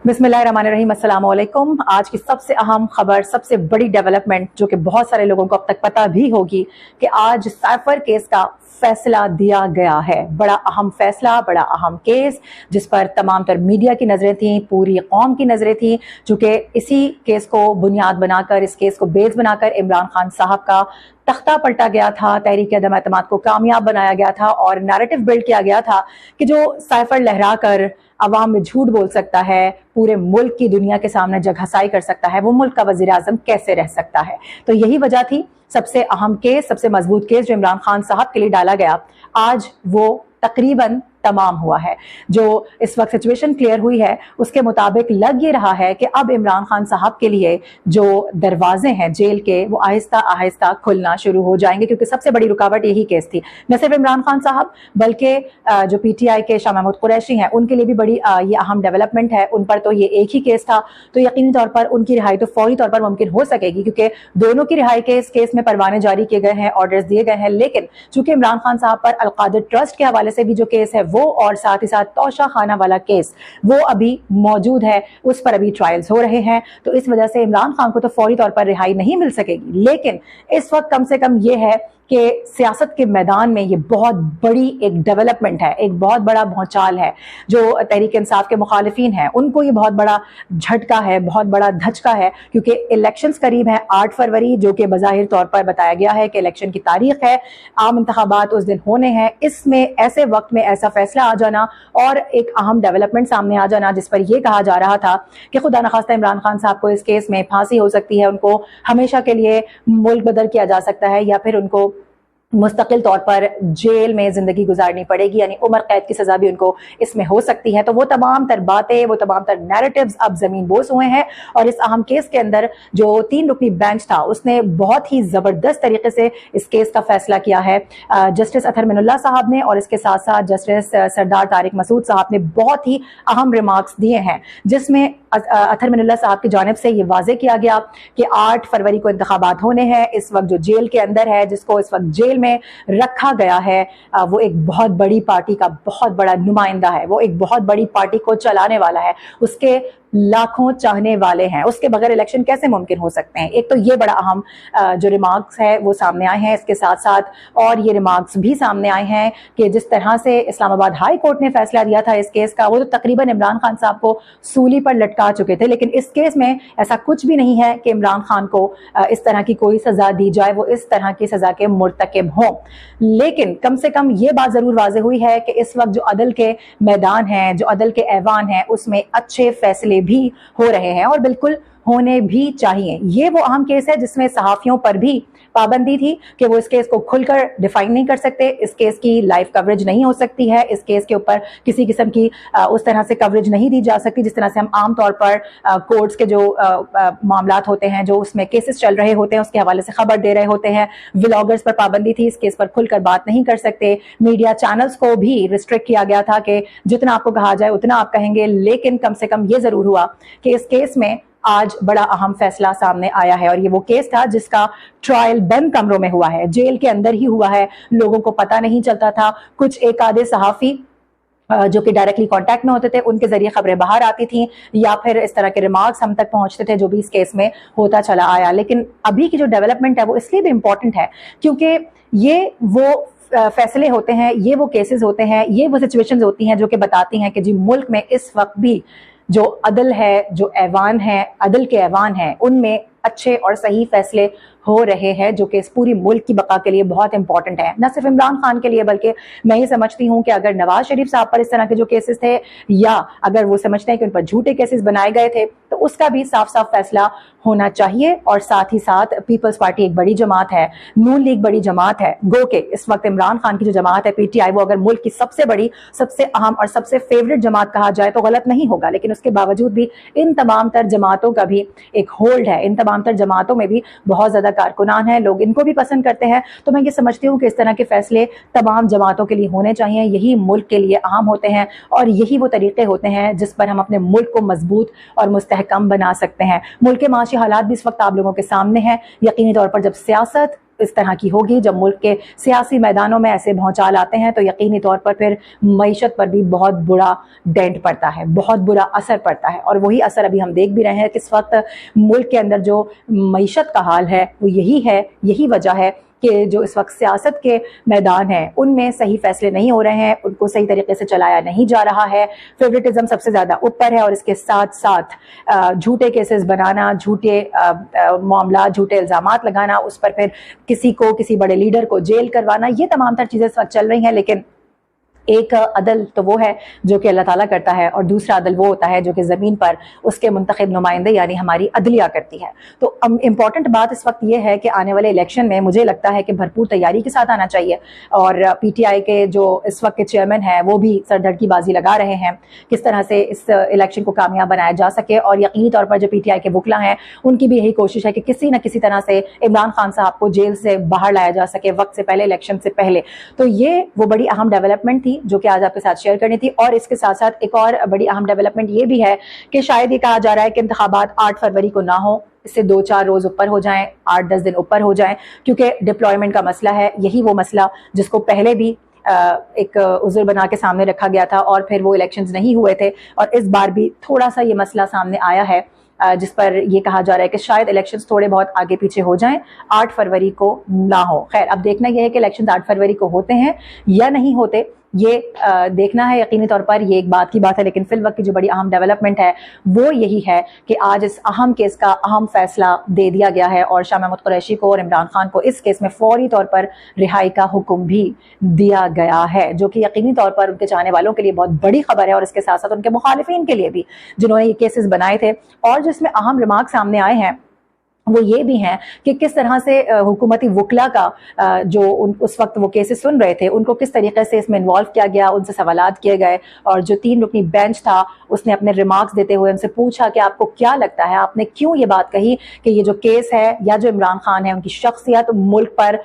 बिस्मिल्लाहिर्रहमानिर्रहीम, अस्सलाम वालेकुम। आज की सबसे अहम खबर, सबसे बड़ी डेवलपमेंट जो कि बहुत सारे लोगों को अब तक पता भी होगी कि आज साइफर केस का फैसला दिया गया है। बड़ा अहम फैसला, बड़ा अहम केस जिस पर तमाम तर मीडिया की नज़रें थीं, पूरी कौम की नज़रें थीं, चूँकि इसी केस को बुनियाद बनाकर, इस केस को बेस बनाकर इमरान खान साहब का तख्ता पलटा गया था, तहरीक अदम एतमाद को कामयाब बनाया गया था और नैरेटिव बिल्ड किया गया था कि जो साइफर लहरा कर अवाम में झूठ बोल सकता है, पूरे मुल्क की दुनिया के सामने जगहसाई कर सकता है, वो मुल्क का वजीर आजम कैसे रह सकता है। तो यही वजह थी, सबसे अहम केस, सबसे मजबूत केस जो इमरान खान साहब के लिए डाला गया, आज वो तकरीबन तमाम हुआ है। जो इस वक्त सिचुएशन क्लियर हुई है उसके मुताबिक लग ये रहा है कि अब इमरान खान साहब के लिए जो दरवाजे हैं जेल के, वो आहिस्ता आहिस्ता खुलना शुरू हो जाएंगे, क्योंकि सबसे बड़ी रुकावट यही केस थी। न सिर्फ इमरान खान साहब बल्कि जो पीटीआई के शाह महमूद कुरैशी हैं उनके लिए भी बड़ी ये अहम डेवलपमेंट है। उन पर तो ये एक ही केस था, तो यकीनी तौर पर उनकी रिहाई तो फौरी तौर पर मुमकिन हो सकेगी, क्योंकि दोनों की रिहाई के इस केस में परवाने जारी किए गए हैं, ऑर्डर्स दिए गए हैं। लेकिन चूंकि इमरान खान साहब पर अलकादिर ट्रस्ट के हवाले से भी जो केस है वो, और साथ ही साथ तौशा खाना वाला केस वो अभी मौजूद है, उस पर अभी ट्रायल्स हो रहे हैं, तो इस वजह से इमरान खान को तो फौरी तौर पर रिहाई नहीं मिल सकेगी। लेकिन इस वक्त कम से कम ये है कि सियासत के मैदान में ये बहुत बड़ी एक डेवलपमेंट है, एक बहुत बड़ा भौचाल है। जो तहरीक इंसाफ के मुखालिफिन हैं उनको ये बहुत बड़ा झटका है, बहुत बड़ा धचका है, क्योंकि इलेक्शंस करीब हैं 8 फरवरी, जो कि बज़ाहिर तौर पर बताया गया है कि इलेक्शन की तारीख है, आम इंतखाबात उस दिन होने हैं। इसमें ऐसे वक्त में ऐसा फैसला आ जाना और एक अहम डेवलपमेंट सामने आ जाना जिस पर यह कहा जा रहा था कि खुदा न खास्ता इमरान खान साहब को इस केस में फांसी हो सकती है, उनको हमेशा के लिए मुल्क बदर किया जा सकता है, या फिर उनको मुस्तकिल तौर पर जेल में जिंदगी गुजारनी पड़ेगी, यानी उम्र कैद की सजा भी उनको इसमें हो सकती है। तो वो तमाम तर बातें, वो तमाम तर नैरेटिव्स अब जमीन बोस हुए हैं। और इस अहम केस के अंदर जो 3 रुकनी बेंच था उसने बहुत ही जबरदस्त तरीके से इस केस का फैसला किया है। जस्टिस अतहर मिनुल्लाह साहब ने और इसके साथ साथ जस्टिस सरदार तारिक मसूद साहब ने बहुत ही अहम रिमार्क्स दिए हैं, जिसमें अतहर मिनुल्लाह साहब की जानिब से ये वाजे किया गया कि 8 फरवरी को इंतखाबात होने हैं। इस वक्त जो जेल के अंदर है, जिसको इस वक्त जेल में रखा गया है, वो एक बहुत बड़ी पार्टी का बहुत बड़ा नुमाइंदा है, वो एक बहुत बड़ी पार्टी को चलाने वाला है, उसके लाखों चाहने वाले हैं, उसके बगैर इलेक्शन कैसे मुमकिन हो सकते हैं। एक तो ये बड़ा अहम जो रिमार्क्स है वो सामने आए हैं। इसके साथ साथ और ये रिमार्क्स भी सामने आए हैं कि जिस तरह से इस्लामाबाद हाई कोर्ट ने फैसला दिया था इस केस का, वो तो तकरीबन इमरान खान साहब को सूली पर लटका चुके थे, लेकिन इस केस में ऐसा कुछ भी नहीं है कि इमरान खान को इस तरह की कोई सजा दी जाए, वो इस तरह की सजा के मुर्तकिब हों। लेकिन कम से कम ये बात जरूर वाज़े हुई है कि इस वक्त जो अदल के मैदान है, जो अदल के ऐवान है, उसमें अच्छे फैसले भी हो रहे हैं और बिल्कुल होने भी चाहिए। ये वो अहम केस है जिसमें सहाफियों पर भी पाबंदी थी कि वो इस केस को खुलकर डिफाइन नहीं कर सकते, इस केस की लाइव कवरेज नहीं हो सकती है, इस केस के ऊपर किसी किस्म की उस तरह से कवरेज नहीं दी जा सकती जिस तरह से हम आम तौर पर कोर्ट्स के जो मामलात होते हैं, जो उसमें केसेस चल रहे होते हैं, उसके हवाले से खबर दे रहे होते हैं। व्लॉगर्स पर पाबंदी थी, इस केस पर खुलकर बात नहीं कर सकते। मीडिया चैनल्स को भी रिस्ट्रिक्ट किया गया था कि जितना आपको कहा जाए उतना आप कहेंगे। लेकिन कम से कम ये जरूर हुआ कि इस केस में आज बड़ा अहम फैसला सामने आया है, और ये वो केस था जिसका ट्रायल बंद कमरों में हुआ है, जेल के अंदर ही हुआ है, लोगों को पता नहीं चलता था। कुछ एक आधे सहाफी जो कि डायरेक्टली कांटेक्ट में होते थे उनके जरिए खबरें बाहर आती थी, या फिर इस तरह के रिमार्क्स हम तक पहुंचते थे, जो भी इस केस में होता चला आया। लेकिन अभी की जो डेवलपमेंट है वो इसलिए भी इम्पोर्टेंट है क्योंकि ये वो फैसले होते हैं, ये वो केसेस होते हैं, ये वो सिचुएशंस होती हैं जो कि बताती हैं कि जी मुल्क में इस वक्त भी जो अदल है, जो ऐवान है, अदल के ऐवान है, उनमें अच्छे और सही फैसले हो रहे हैं, जो कि इस पूरी मुल्क की बका के लिए बहुत इंपॉर्टेंट है। न सिर्फ इमरान खान के लिए, बल्कि मैं ये समझती हूँ कि अगर नवाज शरीफ साहब पर इस तरह के जो केसेस थे, या अगर वो समझते हैं कि उन पर झूठे केसेस बनाए गए थे, तो उसका भी साफ साफ फैसला होना चाहिए। और साथ ही साथ पीपल्स पार्टी एक बड़ी जमात है, नून लीग बड़ी जमात है, गो के इस वक्त इमरान खान की जो जमात है पीटीआई, वो अगर मुल्क की सबसे बड़ी, सबसे अहम और सबसे फेवरेट जमात कहा जाए तो गलत नहीं होगा। लेकिन उसके बावजूद भी इन तमाम तर जमातों का भी एक होल्ड है, इन तमाम तर जमातों में भी बहुत ज्यादा कारकुनान है, लोग इनको भी पसंद करते हैं। तो मैं ये समझती हूँ कि इस तरह के फैसले तमाम जमातों के लिए होने चाहिए, यही मुल्क के लिए अहम होते हैं और यही वो तरीके होते हैं जिस पर हम अपने मुल्क को मजबूत और मुस्तहकम बना सकते हैं। मुल्क के माशी हालात भी इस वक्त आप लोगों के सामने हैं। यकीनी तौर पर जब सियासत इस तरह की होगी, जब मुल्क के सियासी मैदानों में ऐसे भौचाल आते हैं तो यकीनी तौर पर फिर मईशत पर भी बहुत बुरा डेंट पड़ता है, बहुत बुरा असर पड़ता है। और वही असर अभी हम देख भी रहे हैं कि इस वक्त मुल्क के अंदर जो मईशत का हाल है वो यही है, यही वजह है कि जो इस वक्त सियासत के मैदान हैं उनमें सही फैसले नहीं हो रहे हैं, उनको सही तरीके से चलाया नहीं जा रहा है। फेवरेटिज्म सबसे ज़्यादा ऊपर है और इसके साथ साथ झूठे केसेस बनाना, झूठे मामला, झूठे इल्ज़ामात लगाना, उस पर फिर किसी बड़े लीडर को जेल करवाना, ये तमाम तर चीज़ें इस वक्त चल रही हैं। लेकिन एक अदल तो वो है जो कि अल्लाह ताला करता है और दूसरा अदल वो होता है जो कि ज़मीन पर उसके मुंतखब नुमाइंदे यानी हमारी अदलिया करती है। तो इम्पॉर्टेंट बात इस वक्त ये है कि आने वाले इलेक्शन में मुझे लगता है कि भरपूर तैयारी के साथ आना चाहिए और PTI के जो इस वक्त के चेयरमैन हैं वो भी सरदर्द की बाजी लगा रहे हैं किस तरह से इस इलेक्शन को कामयाब बनाया जा सके। और यकीनी तौर पर जो PTI के वकला हैं उनकी भी यही कोशिश है कि किसी न किसी तरह से इमरान खान साहब को जेल से बाहर लाया जा सके वक्त से पहले, इलेक्शन से पहले। तो ये वो बड़ी अहम डेवलपमेंट थी जो कि आज आपके साथ शेयर करनी थी। और इसके साथ साथ एक और बड़ी अहम डेवलपमेंट ये भी है कि शायद ये कहा जा रहा है कि इंतखाबात 8 फरवरी को ना हो, इससे 2-4 रोज ऊपर हो जाएं, 8-10 दिन ऊपर हो जाएं, क्योंकि डिप्लॉयमेंट का मसला है। यही वो मसला जिसको पहले भी एक उज़्र बना के सामने रखा गया था और फिर वो इलेक्शंस नहीं हुए थे और इस बार भी थोड़ा सा ये मसला सामने आया है जिस पर ये कहा जा रहा है कि शायद इलेक्शंस थोड़े बहुत आगे पीछे हो जाएं, 8 फरवरी को ना हो। खैर, अब देखना यह है कि इलेक्शंस 8 फरवरी को होते हैं या नहीं होते, ये देखना है। यकीनी तौर पर ये एक बात की बात है, लेकिन फिल वक्त की जो बड़ी अहम डेवलपमेंट है वो यही है कि आज इस अहम केस का अहम फैसला दे दिया गया है और शाह महमूद कुरैशी को और इमरान खान को इस केस में फौरी तौर पर रिहाई का हुक्म भी दिया गया है, जो कि यकीनी तौर पर उनके चाहने वालों के लिए बहुत बड़ी खबर है और इसके साथ साथ उनके मुखालिफिन के लिए भी जिन्होंने ये केसेस बनाए थे। और जिसमें अहम रिमार्क सामने आए हैं वो ये भी हैं कि किस तरह से हुकूमती वकला का जो उस वक्त वो केसेस सुन रहे थे उनको किस तरीके से इसमें इन्वॉल्व किया गया, उनसे सवालात किए गए और जो 3 रुकनी बेंच था उसने अपने रिमार्क्स देते हुए उनसे पूछा कि आपको क्या लगता है, आपने क्यों ये बात कही कि ये जो केस है या जो इमरान खान है उनकी शख्सियत मुल्क पर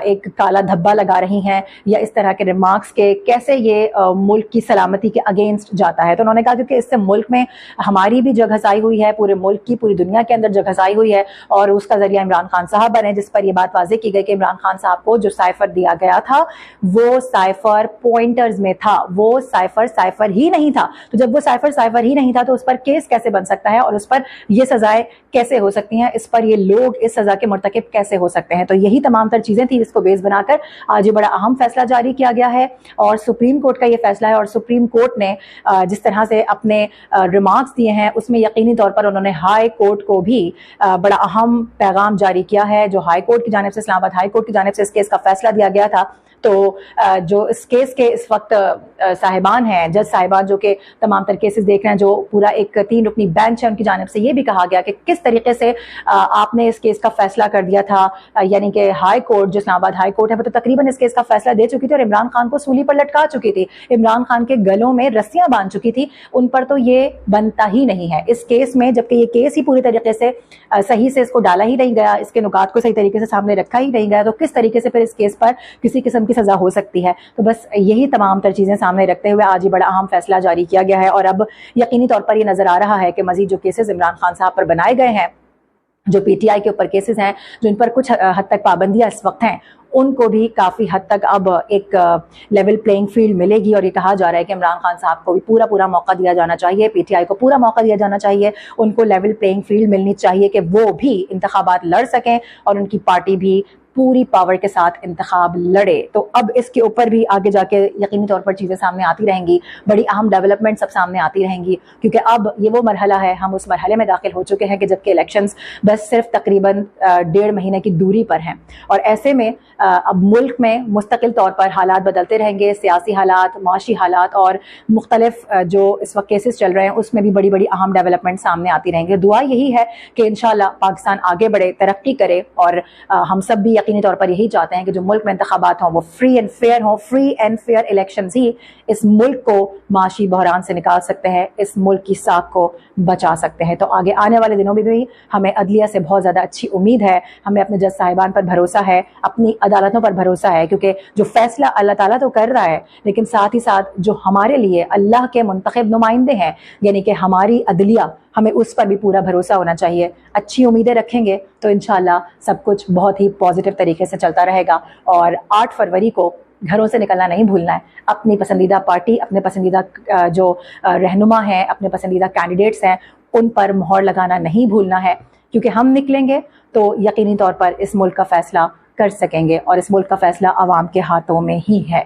एक काला धब्बा लगा रही हैं, या इस तरह के रिमार्क्स के कैसे ये मुल्क की सलामती के अगेंस्ट जाता है। तो उन्होंने कहा क्योंकि इससे मुल्क में हमारी भी जगहसाई हुई है, पूरे मुल्क की, पूरी दुनिया के अंदर जगहसाई हुई है और उसका जरिया इमरान खान साहब बने, जिस पर यह बात वाज़ेह की गई कि इमरान खान साहब को जो साइफर दिया गया था वो साइफर पॉइंटर्स में था, वो साइफर ही नहीं था। तो जब वो साइफर ही नहीं था तो उस पर केस कैसे बन सकता है और उस पर ये सजाएं कैसे हो सकती हैं, इस पर ये लोग इस सजा के मुर्तकिब कैसे हो सकते हैं। तो यही तमाम तर चीजें थी जिसको बेस बनाकर आज ये बड़ा अहम फैसला जारी किया गया है और सुप्रीम कोर्ट का ये फैसला है। और सुप्रीम कोर्ट ने जिस तरह से अपने रिमार्क्स दिए हैं उसमें यकीनी तौर पर उन्होंने हाई कोर्ट को भी बड़ा अहम पैगाम जारी किया है। जो हाई कोर्ट की जानिब से, इस्लामाबाद हाई कोर्ट की जानिब से इस केस का फैसला दिया गया था, तो जो इस केस के इस वक्त साहिबान हैं, जज साहिबान जो कि तमाम तर केसेस देख रहे हैं, जो पूरा एक 3 रुकनी बेंच है, उनकी जानिब से ये भी कहा गया कि किस तरीके से आपने इस केस का फैसला कर दिया था। यानी कि हाई कोर्ट, जो इस्लामाबाद हाई कोर्ट है, वो तो तकरीबन इस केस का फैसला दे चुकी थी और इमरान खान को सूली पर लटका चुकी थी, इमरान खान के गलों में रस्सियां बांध चुकी थी। उन पर तो ये बनता ही नहीं है इस केस में, जबकि ये केस ही पूरी तरीके से सही से इसको डाला ही नहीं गया, इसके नुकात को सही तरीके से सामने रखा ही नहीं गया, तो किस तरीके से फिर इस केस पर किसी किस्म की सजा हो सकती है। तो बस यही तमाम तर चीजें सामने रखते हुए आज ये बड़ा अहम फैसला जारी किया गया है। और अब यकीनी तौर पर ये नजर आ रहा है कि मजीद जो केसेस इमरान खान साहब पर बनाए गए हैं, जो PTI के ऊपर केसेस हैं, जिन पर कुछ हद तक पाबंदियां इस वक्त हैं, उनको भी काफ़ी हद तक अब एक लेवल प्लेइंग फील्ड मिलेगी। और ये कहा जा रहा है कि इमरान खान साहब को भी पूरा मौका दिया जाना चाहिए, PTI को पूरा मौका दिया जाना चाहिए, उनको लेवल प्लेइंग फील्ड मिलनी चाहिए कि वो भी इंतखाबात लड़ सकें और उनकी पार्टी भी पूरी पावर के साथ इंतखाब लड़े। तो अब इसके ऊपर भी आगे जाके यकीनी तौर पर चीज़ें सामने आती रहेंगी, बड़ी अहम डेवलपमेंट सब सामने आती रहेंगी, क्योंकि अब ये वो मरहला है, हम उस मरहले में दाखिल हो चुके हैं कि जबकि इलेक्शंस बस सिर्फ तकरीबन 1.5 महीने की दूरी पर हैं। और ऐसे में अब मुल्क में मुस्तकिल तौर पर हालात बदलते रहेंगे, सियासी हालात, माशी हालात और मुख्तलिफ जो इस वक्त केसेस चल रहे हैं उसमें भी बड़ी अहम डेवलपमेंट सामने आती रहेंगी। दुआ यही है कि इंशाल्लाह पाकिस्तान आगे बढ़े, तरक्की करे और हम सब भी यकीनी तौर पर यही चाहते हैं कि जो मुल्क में इंतखाबात हों वो फ्री एंड फेयर हों। फ्री एंड फेयर इलेक्शंस ही इस मुल्क को माशी बहरान से निकाल सकते हैं, इस मुल्क की साख को बचा सकते हैं। तो आगे आने वाले दिनों में भी हमें अदलिया से बहुत ज़्यादा अच्छी उम्मीद है, हमें अपने जज साहिबान पर भरोसा है, अपनी अदालतों पर भरोसा है, क्योंकि जो फैसला अल्लाह ताला तो कर रहा है, लेकिन साथ ही साथ जो हमारे लिए अल्लाह के मुंतखब नुमाइंदे हैं यानी कि हमारी अदलिया, हमें उस पर भी पूरा भरोसा होना चाहिए। अच्छी उम्मीदें रखेंगे तो इंशाल्लाह सब कुछ बहुत ही पॉजिटिव طریقے سے چلتا رہے گا، اور 8 فروری کو گھروں سے نکلنا نہیں بھولنا ہے، اپنی پسندیدہ پارٹی، اپنے پسندیدہ جو رہنما ہیں، اپنے پسندیدہ کینڈیڈیٹس ہیں، ان پر مہر لگانا نہیں بھولنا ہے، کیونکہ ہم نکلیں گے تو یقینی طور پر اس ملک کا فیصلہ کر سکیں گے، اور اس ملک کا فیصلہ عوام کے ہاتھوں میں ہی ہے۔